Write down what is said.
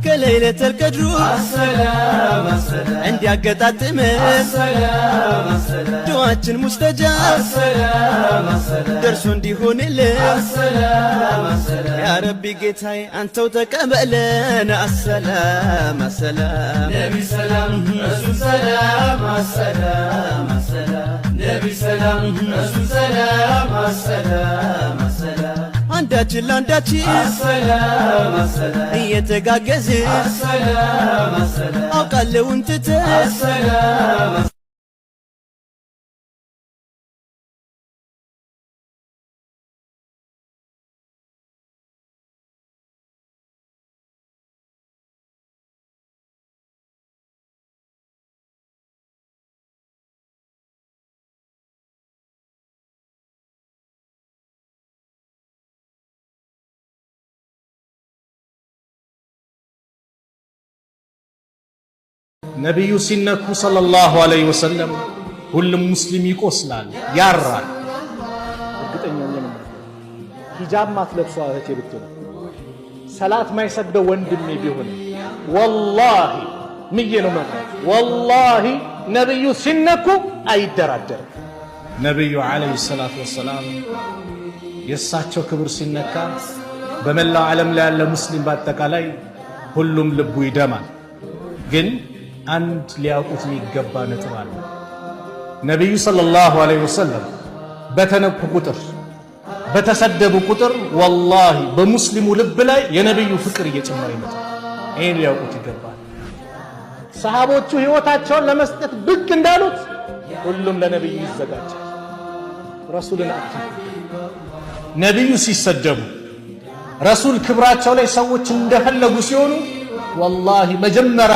كليلة القدر السلام السلام عندي أقطعتم السلام السلام دعاء مستجاب السلام السلام درسون دي هون السلام السلام يا ربي قيتهاي أنت وتقبلنا السلام السلام نبي سلام رسول سلام السلام السلام نبي سلام رسول سلام السلام السلام አንዳችን ለአንዳችን አሰላም አሰላም እየተጋገዝን አሰላም አሰላም አውቃለሁ እንትተን አሰላም ነብዩ ሲነኩ ሰለላሁ ዐለይሂ ወሰለም ሁሉም ሙስሊም ይቆስላል ያራል። እርግጠኛ ነኝ ሂጃብ ማትለብሷ እህቴ ብትሆን ሰላት ማይሰግደው ወንድሜ ቢሆን ወላሂ ምዬ ነው ማለት ወላሂ ነብዩ ሲነኩ አይደራደርም። ነብዩ ዐለይሂ ሰላቱ ወሰላም የሳቸው ክብር ሲነካ በመላው ዓለም ላይ ያለ ሙስሊም በአጠቃላይ ሁሉም ልቡ ይደማል። ግን አንድ ሊያውቁት የሚገባ ነጥብ አለ። ነብዩ ሰለላሁ ዐለይሂ ወሰለም በተነኩ ቁጥር በተሰደቡ ቁጥር ወላሂ በሙስሊሙ ልብ ላይ የነብዩ ፍቅር እየጨመረ ይመጣል። ይሄን ሊያውቁት ይገባል። ሰሃቦቹ ህይወታቸውን ለመስጠት ብቅ እንዳሉት ሁሉም ለነብዩ ይዘጋጃል። ረሱልን አጥተው ነብዩ ሲሰደቡ ረሱል ክብራቸው ላይ ሰዎች እንደፈለጉ ሲሆኑ ወላሂ መጀመሪያ